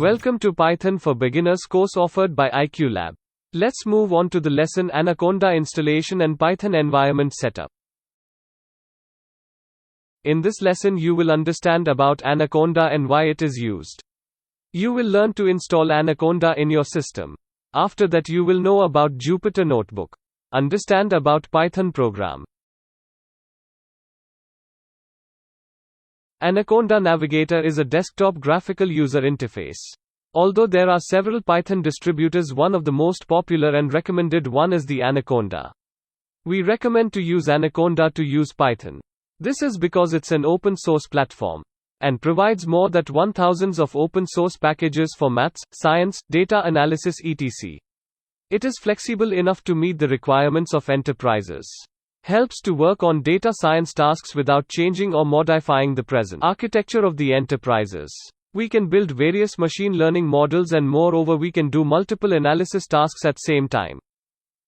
Welcome to Python for Beginners course offered by IQLab. Let's move on to the lesson Anaconda installation and Python environment setup. In this lesson you will understand about Anaconda and why it is used. You will learn to install Anaconda in your system. After that you will know about Jupyter Notebook. Understand about Python program. Anaconda Navigator is a desktop graphical user interface. Although there are several Python distributors, one of the most popular and recommended one is the Anaconda. We recommend to use Anaconda to use Python. This is because it's an open source platform and provides more than 1,000 of open source packages for maths, science, data analysis etc. It is flexible enough to meet the requirements of enterprises. Helps to work on data science tasks without changing or modifying the present architecture of the enterprises. We can build various machine learning models and moreover we can do multiple analysis tasks at same time.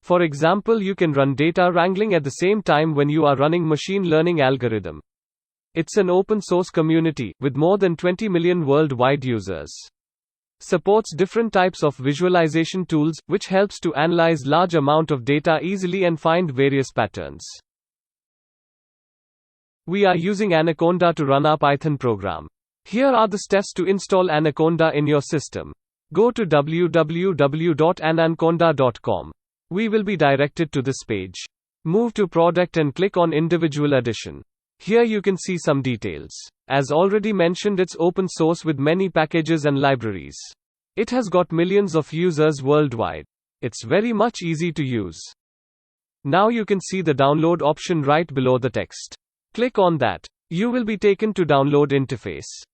For example, you can run data wrangling at the same time when you are running machine learning algorithm. It's an open source community with more than 20 million worldwide users. Supports different types of visualization tools, which helps to analyze large amount of data easily and find various patterns. We are using Anaconda to run our Python program. Here are the steps to install Anaconda in your system. Go to www.anaconda.com. We will be directed to this page. Move to Product and click on Individual Edition. Here you can see some details. As already mentioned, it's open source with many packages and libraries. It has got millions of users worldwide. It's very much easy to use. Now you can see the download option right below the text. Click on that. You will be taken to download interface.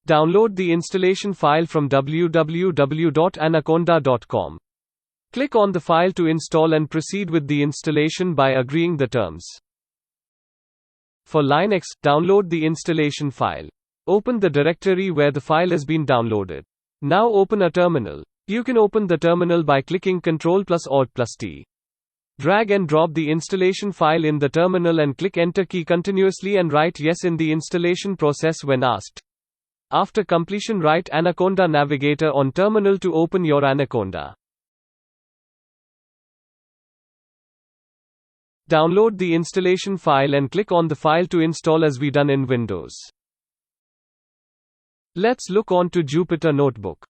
Download the installation file from www.anaconda.com. Click on the file to install and proceed with the installation by agreeing the terms. For Linux, download the installation file. Open the directory where the file has been downloaded. Now open a terminal. You can open the terminal by clicking Ctrl+Alt+T. Drag and drop the installation file in the terminal and click Enter key continuously and write yes in the installation process when asked. After completion, write Anaconda Navigator on terminal to open your Anaconda. Download the installation file and click on the file to install as we done in Windows. Let's look on to Jupyter Notebook.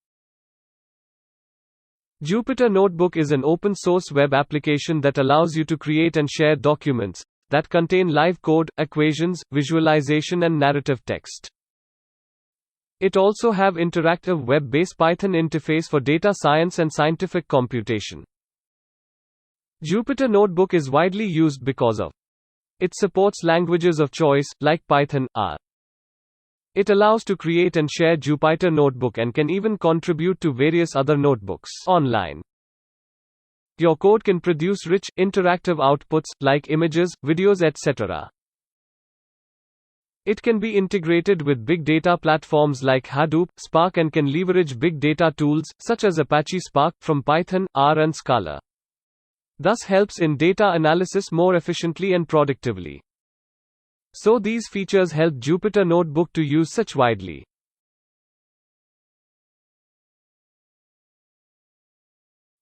Jupyter Notebook is an open source web application that allows you to create and share documents that contain live code, equations, visualization and narrative text. It also have interactive web-based Python interface for data science and scientific computation. Jupyter Notebook is widely used because of it supports languages of choice, like Python, R. It allows to create and share Jupyter Notebook and can even contribute to various other notebooks online. Your code can produce rich, interactive outputs, like images, videos etc. It can be integrated with big data platforms like Hadoop, Spark and can leverage big data tools, such as Apache Spark, from Python, R and Scala. Thus helps in data analysis more efficiently and productively. So these features help Jupyter Notebook to use such widely.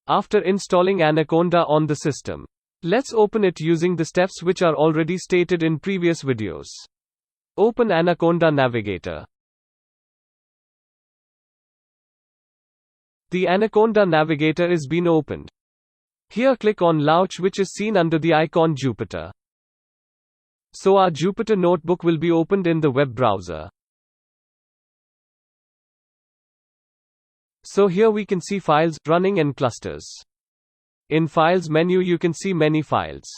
After installing Anaconda on the system, let's open it using the steps which are already stated in previous videos. Open Anaconda Navigator. The Anaconda Navigator is been opened. Here click on Launch, which is seen under the icon Jupyter. So our Jupyter Notebook will be opened in the web browser. So here we can see files, running and clusters. In Files menu you can see many files.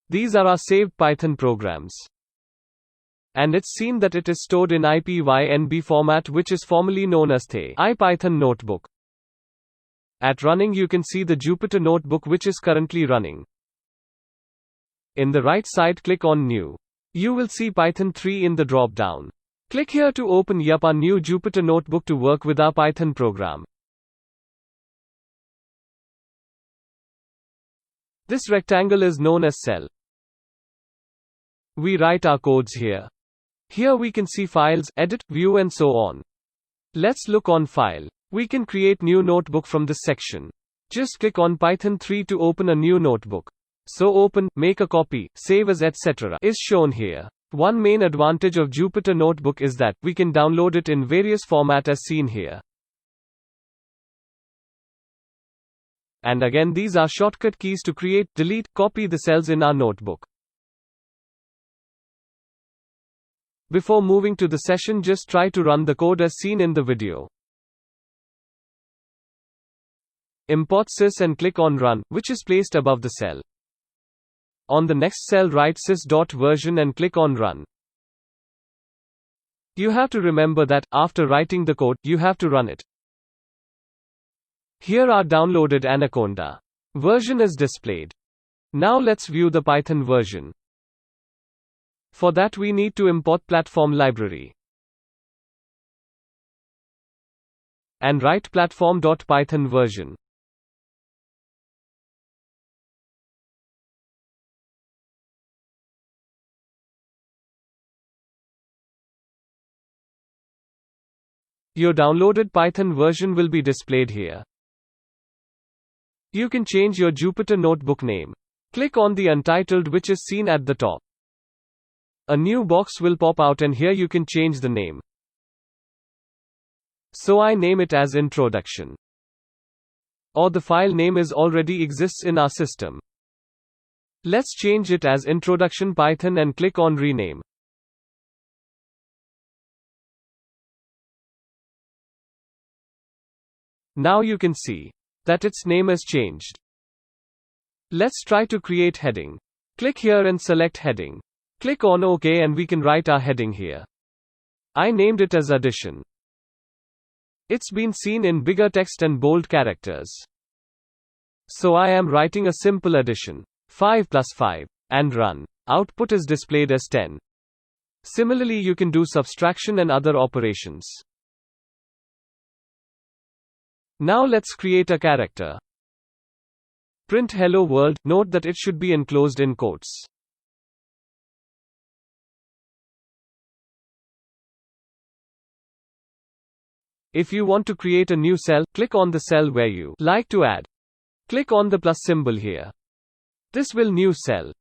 These are our saved Python programs. And it's seen that it is stored in IPYNB format, which is formerly known as the IPython notebook. At running you can see the Jupyter Notebook which is currently running. In the right side click on New. You will see Python 3 in the drop down. Click here to open our new Jupyter Notebook to work with our Python program. This rectangle is known as cell. We write our codes here. Here we can see files, edit, view and so on. Let's look on File. We can create new notebook from this section. Just click on Python 3 to open a new notebook. So open, make a copy, save as etc. is shown here. One main advantage of Jupyter Notebook is that we can download it in various formats as seen here. And again, these are shortcut keys to create, delete, copy the cells in our notebook. Before moving to the session, just try to run the code as seen in the video. Import sys and click on Run, which is placed above the cell. On the next cell, write sys.version and click on Run. You have to remember that, after writing the code, you have to run it. Here our downloaded Anaconda version is displayed. Now let's view the Python version. For that we need to import platform library and write platform.python version. Your downloaded Python version will be displayed here. You can change your Jupyter Notebook name. Click on the Untitled, which is seen at the top. A new box will pop out and here you can change the name. So I name it as Introduction. Or the file name is already exists in our system. Let's change it as Introduction Python and click on Rename. Now you can see that its name is changed. Let's try to create heading. Click here and select heading. Click on OK and we can write our heading here. I named it as Addition. It's been seen in bigger text and bold characters. So I am writing a simple addition. 5 plus 5. And run. Output is displayed as 10. Similarly, you can do subtraction and other operations. Now let's create a character. Print hello world, note that it should be enclosed in quotes. If you want to create a new cell, click on the cell where you like to add. Click on the plus symbol here. This will new cell.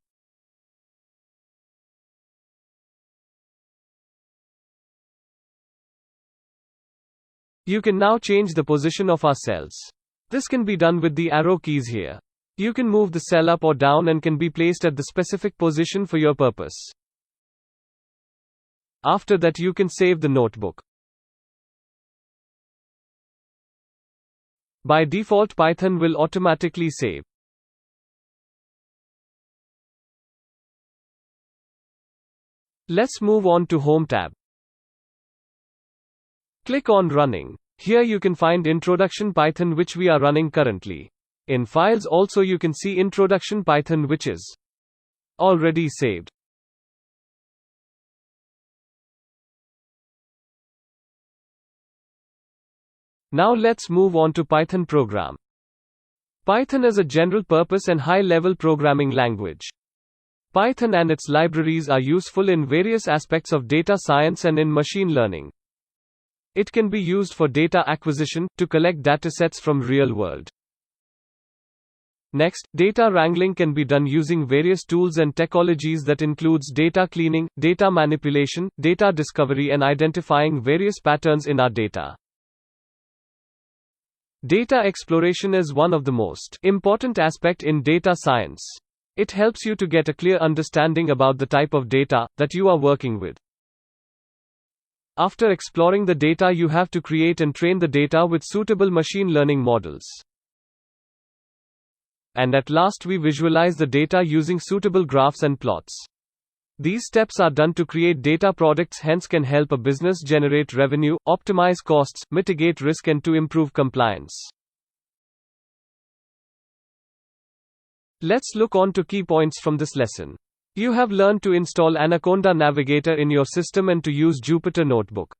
You can now change the position of our cells. This can be done with the arrow keys here. You can move the cell up or down and can be placed at the specific position for your purpose. After that you can save the notebook. By default, Python will automatically save. Let's move on to Home tab. Click on Running. Here you can find Introduction Python, which we are running currently. In Files also you can see Introduction Python, which is already saved. Now let's move on to Python program. Python is a general purpose and high-level programming language. Python and its libraries are useful in various aspects of data science and in machine learning. It can be used for data acquisition, to collect datasets from real world. Next, data wrangling can be done using various tools and technologies that includes data cleaning, data manipulation, data discovery and identifying various patterns in our data. Data exploration is one of the most important aspects in data science. It helps you to get a clear understanding about the type of data that you are working with. After exploring the data, you have to create and train the data with suitable machine learning models. And at last we visualize the data using suitable graphs and plots. These steps are done to create data products, hence can help a business generate revenue, optimize costs, mitigate risk and to improve compliance. Let's look on to key points from this lesson. You have learned to install Anaconda Navigator in your system and to use Jupyter Notebook.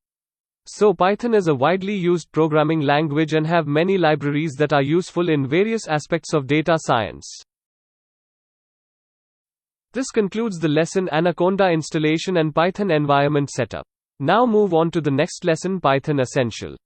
So Python is a widely used programming language and have many libraries that are useful in various aspects of data science. This concludes the lesson Anaconda installation and Python environment setup. Now move on to the next lesson, Python Essential.